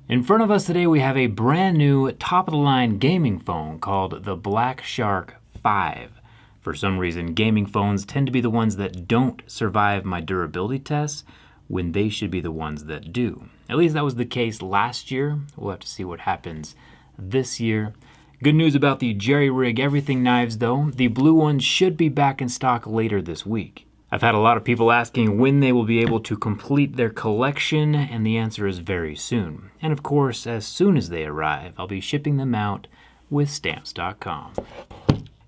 In front of us today we have a brand new top-of-the-line gaming phone called the Black Shark 5. For some reason, gaming phones tend to be the ones that don't survive my durability tests when they should be the ones that do. At least that was the case last year. We'll have to see what happens this year. Good news about the JerryRigEverything knives though. The blue ones should be back in stock later this week. I've had a lot of people asking when they will be able to complete their collection, and the answer is very soon. And of course, as soon as they arrive, I'll be shipping them out with Stamps.com.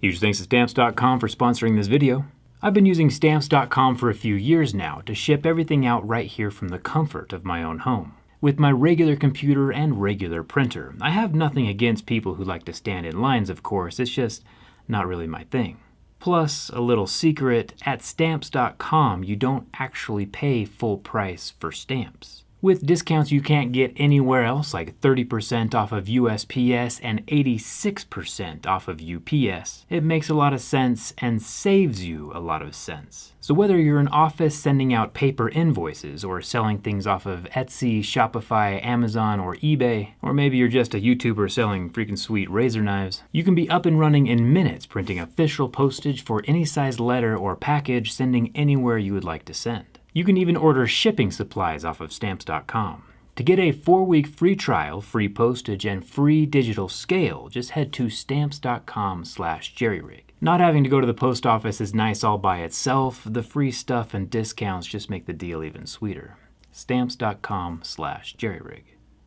Huge thanks to Stamps.com for sponsoring this video. I've been using Stamps.com for a few years now to ship everything out right here from the comfort of my own home. With my regular computer and regular printer. I have nothing against people who like to stand in lines, of course, it's just not really my thing. Plus, a little secret, at Stamps.com you don't actually pay full price for stamps. With discounts you can't get anywhere else, like 30% off of USPS and 86% off of UPS, it makes a lot of sense and saves you a lot of sense. So whether you're an office sending out paper invoices or selling things off of Etsy, Shopify, Amazon, or eBay, or maybe you're just a YouTuber selling freaking sweet razor knives, you can be up and running in minutes printing official postage for any size letter or package sending anywhere you would like to send. You can even order shipping supplies off of Stamps.com. To get a 4-week free trial, free postage, and free digital scale, just head to Stamps.com/JerryRig. Not having to go to the post office is nice all by itself. The free stuff and discounts just make the deal even sweeter. Stamps.com/JerryRig.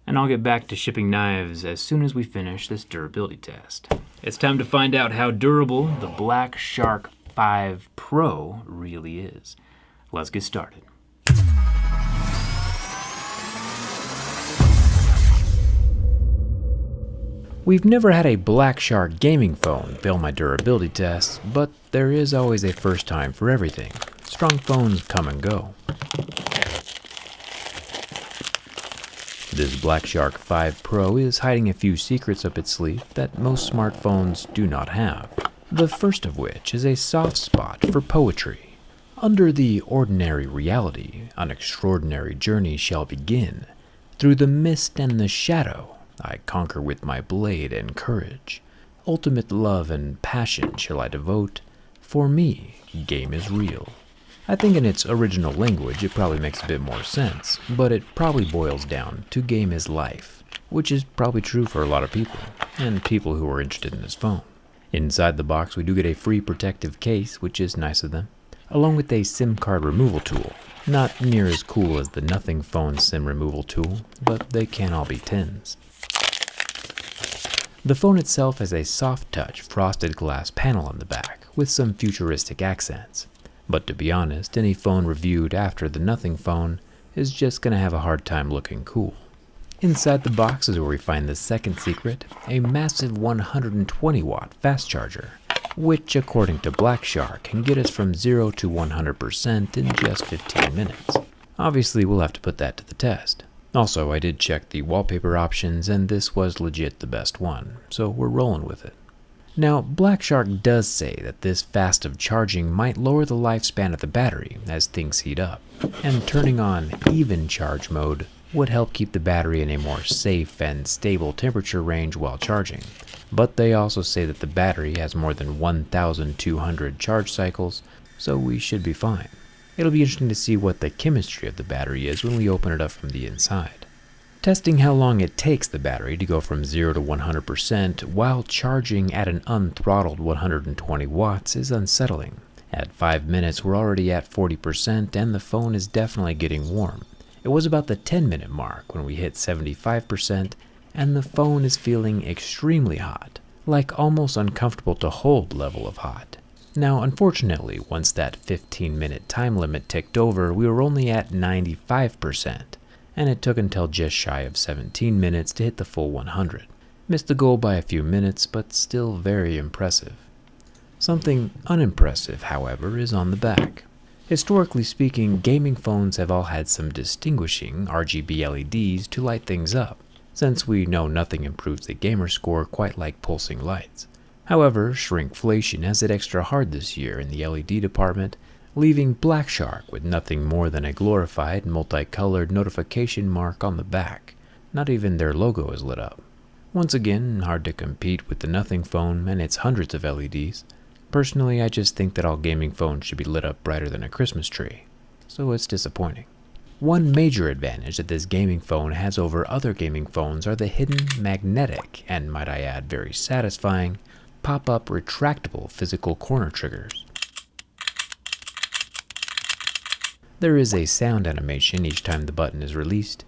And I'll get back to shipping knives as soon as we finish this durability test. It's time to find out how durable the Black Shark 5 Pro really is. Let's get started. We've never had a Black Shark gaming phone fail my durability tests, but there is always a first time for everything. Strong phones come and go. This Black Shark 5 Pro is hiding a few secrets up its sleeve that most smartphones do not have. The first of which is a soft spot for poetry. Under the ordinary reality, an extraordinary journey shall begin. Through the mist and the shadow, I conquer with my blade and courage. Ultimate love and passion shall I devote. For me, game is real. I think in its original language it probably makes a bit more sense, but it probably boils down to game is life, which is probably true for a lot of people, and people who are interested in this phone. Inside the box we do get a free protective case, which is nice of them, along with a SIM card removal tool. Not near as cool as the Nothing Phone SIM removal tool, but they can all be 10s. The phone itself has a soft touch frosted glass panel on the back with some futuristic accents. But to be honest, any phone reviewed after the Nothing Phone is just gonna have a hard time looking cool. Inside the box is where we find the second secret, a massive 120 watt fast charger, which according to Black Shark can get us from 0 to 100% in just 15 minutes. Obviously we'll have to put that to the test. Also, I did check the wallpaper options and this was legit the best one, so we're rolling with it. Now, Black Shark does say that this fast of charging might lower the lifespan of the battery as things heat up, and turning on even charge mode would help keep the battery in a more safe and stable temperature range while charging. But they also say that the battery has more than 1,200 charge cycles, so we should be fine. It'll be interesting to see what the chemistry of the battery is when we open it up from the inside. Testing how long it takes the battery to go from 0 to 100% while charging at an unthrottled 120 watts is unsettling. At 5 minutes we're already at 40% and the phone is definitely getting warm. It was about the 10-minute mark when we hit 75%, and the phone is feeling extremely hot, like almost uncomfortable to hold level of hot. Now, unfortunately, once that 15-minute time limit ticked over, we were only at 95%, and it took until just shy of 17 minutes to hit the full 100. Missed the goal by a few minutes, but still very impressive. Something unimpressive, however, is on the back. Historically speaking, gaming phones have all had some distinguishing RGB LEDs to light things up, since we know nothing improves the gamer score quite like pulsing lights. However, shrinkflation has hit extra hard this year in the LED department, leaving Black Shark with nothing more than a glorified multicolored notification mark on the back. Not even their logo is lit up. Once again, hard to compete with the Nothing phone and its hundreds of LEDs. Personally, I just think that all gaming phones should be lit up brighter than a Christmas tree, so it's disappointing. One major advantage that this gaming phone has over other gaming phones are the hidden magnetic, and might I add very satisfying, pop-up retractable physical corner triggers. There is a sound animation each time the button is released,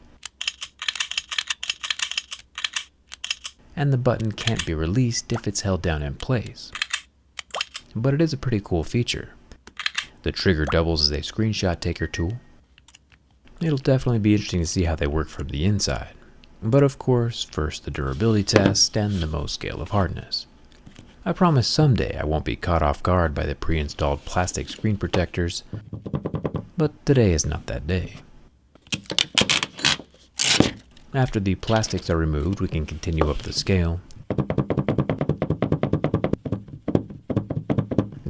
and the button can't be released if it's held down in place. But it is a pretty cool feature. The trigger doubles as a screenshot taker tool. It'll definitely be interesting to see how they work from the inside. But of course, first the durability test and the Mohs scale of hardness. I promise someday I won't be caught off guard by the pre-installed plastic screen protectors, but today is not that day. After the plastics are removed, we can continue up the scale.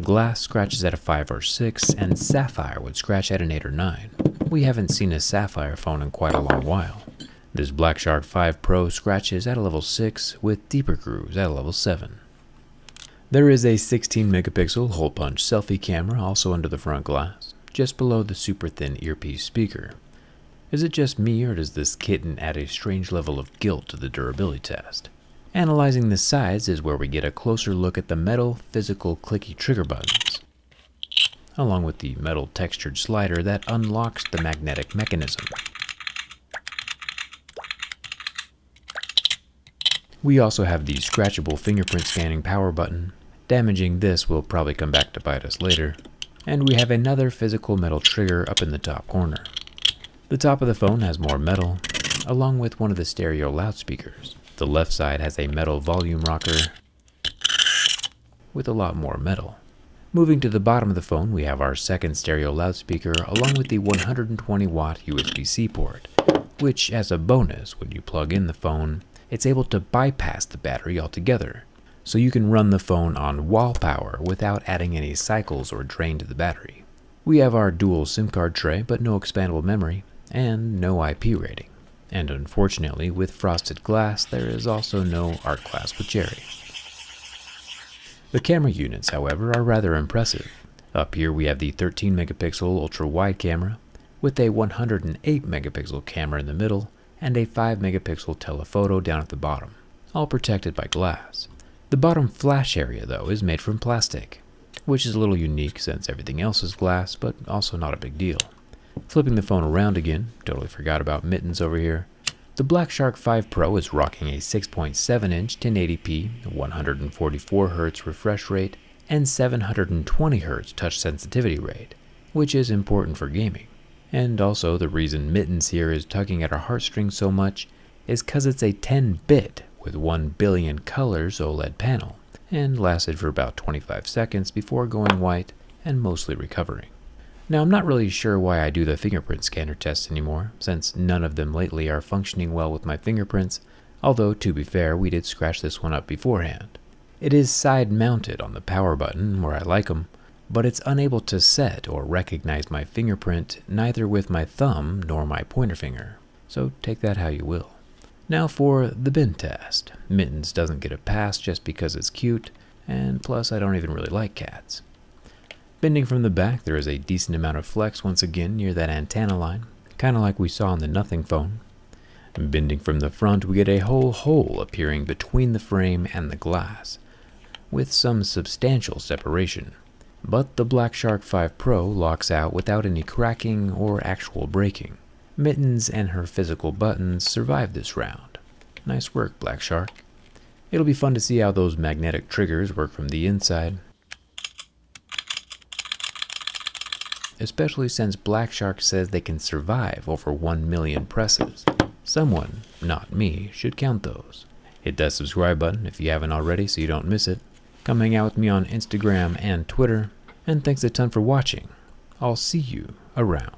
Glass scratches at a 5 or 6, and sapphire would scratch at an 8 or 9. We haven't seen a sapphire phone in quite a long while. This Black Shark 5 Pro scratches at a level 6 with deeper grooves at a level 7. There is a 16 megapixel hole punch selfie camera also under the front glass, just below the super thin earpiece speaker. Is it just me, or does this kitten add a strange level of guilt to the durability test? Analyzing the sides is where we get a closer look at the metal physical clicky trigger buttons, along with the metal textured slider that unlocks the magnetic mechanism. We also have the scratchable fingerprint scanning power button. Damaging this will probably come back to bite us later. And we have another physical metal trigger up in the top corner. The top of the phone has more metal, along with one of the stereo loudspeakers. The left side has a metal volume rocker with a lot more metal. Moving to the bottom of the phone, we have our second stereo loudspeaker along with the 120 watt USB-C port, which as a bonus, when you plug in the phone, it's able to bypass the battery altogether, so you can run the phone on wall power without adding any cycles or drain to the battery. We have our dual SIM card tray, but no expandable memory, and no IP rating. And unfortunately, with frosted glass, there is also no art class with Jerry. The camera units, however, are rather impressive. Up here we have the 13 megapixel ultra-wide camera, with a 108 megapixel camera in the middle, and a 5 megapixel telephoto down at the bottom, all protected by glass. The bottom flash area, though, is made from plastic, which is a little unique since everything else is glass, but also not a big deal. Flipping the phone around again, totally forgot about mittens over here. The Black Shark 5 Pro is rocking a 6.7-inch 1080p, 144Hz refresh rate, and 720Hz touch sensitivity rate, which is important for gaming. And also the reason mittens here is tugging at our heartstrings so much is cause it's a 10-bit with 1 billion colors OLED panel, and lasted for about 25 seconds before going white and mostly recovering. Now, I'm not really sure why I do the fingerprint scanner test anymore, since none of them lately are functioning well with my fingerprints, although to be fair, we did scratch this one up beforehand. It is side mounted on the power button where I like them, but it's unable to set or recognize my fingerprint neither with my thumb nor my pointer finger, so take that how you will. Now for the bin test. Mittens doesn't get a pass just because it's cute, and plus I don't even really like cats. Bending from the back, there is a decent amount of flex once again near that antenna line, kind of like we saw on the Nothing phone. Bending from the front, we get a whole hole appearing between the frame and the glass, with some substantial separation. But the Black Shark 5 Pro locks out without any cracking or actual breaking. Mittens and her physical buttons survived this round. Nice work, Black Shark. It'll be fun to see how those magnetic triggers work from the inside, especially since Black Shark says they can survive over 1 million presses. Someone, not me, should count those. Hit that subscribe button if you haven't already so you don't miss it. Come hang out with me on Instagram and Twitter, and thanks a ton for watching. I'll see you around.